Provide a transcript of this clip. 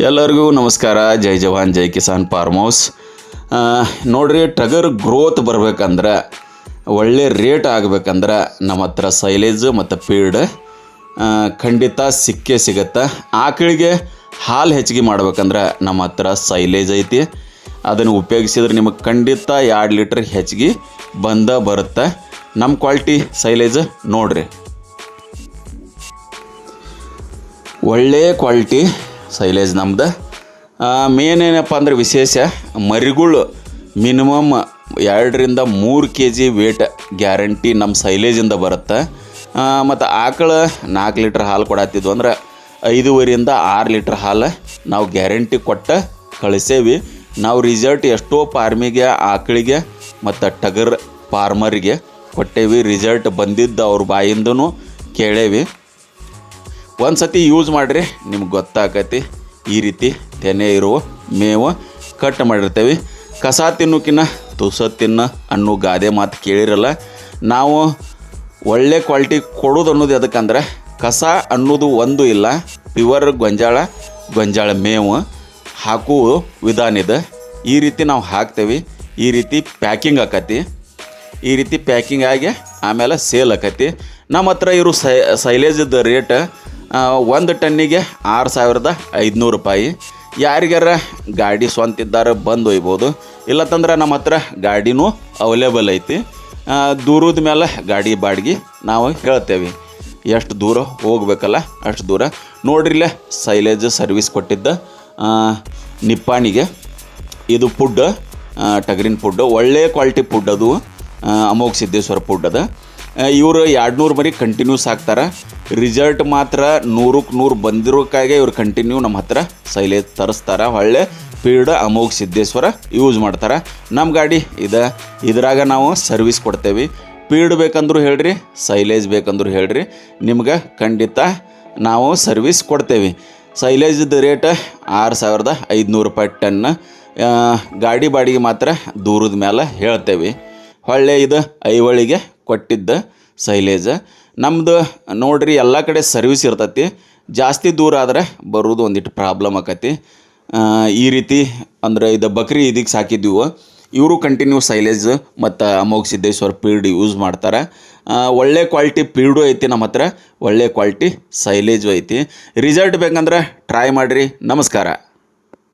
ಎಲ್ಲರಿಗೂ ನಮಸ್ಕಾರ. ಜೈ ಜವಾನ್ ಜೈ Kisan farm house. ನೋಡ್ರಿ, ಟಗರ್ ಗ್ರೋತ್ ಬರ್ಬೇಕಂದ್ರೆ, ಒಳ್ಳೆ ರೇಟ್ ಆಗಬೇಕಂದ್ರೆ ನಮ್ಮ ಹತ್ರ ಸೈಲೇಜ್ ಮತ್ತು ಫೀಡ್ ಖಂಡಿತ ಸಿಕ್ಕೇ ಸಿಗುತ್ತೆ. ಆಕಳಿಗೆ ಹಾಲು ಹೆಚ್ಚಿಗೆ ಮಾಡ್ಬೇಕಂದ್ರೆ ನಮ್ಮ ಹತ್ರ ಸೈಲೇಜ್ ಐತಿ. ಅದನ್ನು ಉಪಯೋಗಿಸಿದ್ರೆ ನಿಮಗೆ ಖಂಡಿತ 2 ಲೀಟ್ರ್ ಹೆಚ್ಚಿಗೆ ಬರುತ್ತೆ. ನಮ್ಮ ಕ್ವಾಲಿಟಿ ಸೈಲೇಜ್ ನೋಡ್ರಿ, ಒಳ್ಳೆ ಕ್ವಾಲಿಟಿ ಸೈಲೇಜ್ ನಮ್ದು. ಮೇನ್ ಏನಪ್ಪ ಅಂದ್ರೆ ವಿಶೇಷ, ಮರಿಗಳು ಮಿನಿಮಮ್ 2 ರಿಂದ 3 kg ವೇಟ್ ಗ್ಯಾರಂಟಿ ನಮ್ಮ ಸೈಲೇಜಿಂದ ಬರುತ್ತೆ. ಮತ್ತು ಆಕಳು 4 ಲೀಟ್ರ್ ಹಾಲು ಕೊಡತ್ತಿದ್ವು ಅಂದ್ರೆ 5.5 ರಿಂದ 6 ಲೀಟ್ರ್ ಹಾಲು ನಾವು ಗ್ಯಾರಂಟಿ ಕೊಟ್ಟು ಕಳಿಸೇವಿ. ನಾವು ರಿಸಲ್ಟ್ ಎಷ್ಟೋ ಫಾರ್ಮಿಗೆ, ಆಕಳಿಗೆ ಮತ್ತು ಟಗರ್ ಫಾರ್ಮರಿಗೆ ಕೊಟ್ಟೇವಿ. ರಿಸಲ್ಟ್ ಬಂದಿದ್ದು ಅವ್ರ ಬಾಯಿಂದನೂ ಕೇಳೇವಿ. ಒಂದು ಸತಿ ಯೂಸ್ ಮಾಡಿರಿ, ನಿಮ್ಗೆ ಗೊತ್ತಾಗತಿ. ಈ ರೀತಿ ತೆನೆ ಇರುವ ಮೇವು ಕಟ್ ಮಾಡಿರ್ತೇವೆ. ಕಸ ತಿನ್ನೋಕ್ಕಿನ್ನ ತುಸ ತಿನ್ನ ಅನ್ನೋ ಗಾದೆ ಮಾತು ಕೇಳಿರಲ್ಲ. ನಾವು ಒಳ್ಳೆ ಕ್ವಾಲಿಟಿ ಕೊಡೋದು ಅನ್ನೋದು ಅದಕ್ಕಂದ್ರೆ, ಕಸ ಅನ್ನೋದು ಒಂದು ಇಲ್ಲ, ಪ್ಯೂರ್ ಗೊಂಜಾಳ ಮೇವು ಹಾಕುವ ವಿಧಾನ ಇದೆ. ಈ ರೀತಿ ನಾವು ಹಾಕ್ತೇವೆ. ಈ ರೀತಿ ಪ್ಯಾಕಿಂಗ್ ಆಕತಿ. ಈ ರೀತಿ ಪ್ಯಾಕಿಂಗ್ ಆಗಿ ಆಮೇಲೆ ಸೇಲ್ ಆಕತಿ. ನಮ್ಮ ಹತ್ರ ಇರೋ ಸೈಲೇಜದ ರೇಟ್ 1 ಟನ್ನಿಗೆ 6,500 ರೂಪಾಯಿ. ಯಾರಿಗಾರ ಗಾಡಿ ಸ್ವಂತ ಇದ್ದಾರೆ ಬಂದು ಒಯ್ಬೋದು. ಇಲ್ಲತ್ತಂದ್ರೆ ನಮ್ಮ ಹತ್ರ ಗಾಡಿನೂ ಅವೈಲೇಬಲ್ ಐತಿ. ದೂರದ ಮೇಲೆ ಗಾಡಿ ಬಾಡಿಗೆ ನಾವು ಹೇಳ್ತೇವೆ. ಎಷ್ಟು ದೂರ ಹೋಗ್ಬೇಕಲ್ಲ ಅಷ್ಟು ದೂರ. ನೋಡ್ರಿಲ್ಲೇ ಸೈಲೇಜ್ ಸರ್ವಿಸ್ ಕೊಟ್ಟಿದ್ದ ನಿಪ್ಪಾಣಿಗೆ. ಇದು ಫುಡ್, ಟಗರಿನ ಫುಡ್, ಒಳ್ಳೆ ಕ್ವಾಲಿಟಿ ಫುಡ್. ಅದು ಅಮೋಘ ಸಿದ್ದೇಶ್ವರ ಫುಡ್ ಅದ. ಇವರು 200 ಮರಿ ಕಂಟಿನ್ಯೂಸ್ ಹಾಕ್ತಾರೆ. ರಿಸಲ್ಟ್ ಮಾತ್ರ 100ಕ್ಕೆ 100 ಬಂದಿರೋಕ್ಕಾಗೆ ಇವ್ರು ಕಂಟಿನ್ಯೂ ನಮ್ಮ ಹತ್ರ ಸೈಲೇಜ್ ತರಿಸ್ತಾರೆ. ಒಳ್ಳೆ ಫೀಡ್ ಅಮೋಘ ಸಿದ್ದೇಶ್ವರ ಯೂಸ್ ಮಾಡ್ತಾರೆ. ನಮ್ಮ ಗಾಡಿ ಇದ್ರಾಗ ನಾವು ಸರ್ವಿಸ್ ಕೊಡ್ತೇವೆ. ಫೀಡ್ ಬೇಕಂದ್ರೂ ಹೇಳ್ರಿ, ಸೈಲೇಜ್ ಬೇಕಂದ್ರೂ ಹೇಳ್ರಿ, ನಿಮ್ಗೆ ಖಂಡಿತ ನಾವು ಸರ್ವಿಸ್ ಕೊಡ್ತೇವೆ. ಸೈಲೇಜ್ದ ರೇಟ್ 6,500 ರೂಪಾಯಿ ಟನ್. ಗಾಡಿ ಬಾಡಿಗೆ ಮಾತ್ರ ದೂರದ ಮೇಲೆ ಹೇಳ್ತೇವೆ. ಹೊಳ್ಳೆ ಇದು ಐವಳಿಗೆ ಕೊಟ್ಟಿದ್ದ ಸೈಲೇಜ್ ನಮ್ಮದು. ನೋಡ್ರಿ, ಎಲ್ಲ ಕಡೆ ಸರ್ವಿಸ್ ಇರ್ತೈತಿ. ಜಾಸ್ತಿ ದೂರ ಆದರೆ ಬರೋದು ಒಂದಿಟ್ಟು ಪ್ರಾಬ್ಲಮ್ ಆಕತಿ. ಈ ರೀತಿ ಅಂದರೆ ಇದು ಬಕ್ರಿ ಇದಕ್ಕೆ ಸಾಕಿದ್ದೀವಿ. ಇವರು ಕಂಟಿನ್ಯೂ ಸೈಲೇಜ್ ಮತ್ತು ಅಮೋಘ ಸಿದ್ದೇಶ್ವರ ಫೀಲ್ಡ್ ಯೂಸ್ ಮಾಡ್ತಾರೆ. ಒಳ್ಳೆ ಕ್ವಾಲಿಟಿ ಫೀಲ್ಡು ಐತಿ ನಮ್ಮ ಹತ್ರ, ಒಳ್ಳೆ ಕ್ವಾಲಿಟಿ ಸೈಲೇಜು ಐತಿ. ರಿಸಲ್ಟ್ ಬೇಕಂದ್ರೆ ಟ್ರೈ ಮಾಡಿರಿ. ನಮಸ್ಕಾರ.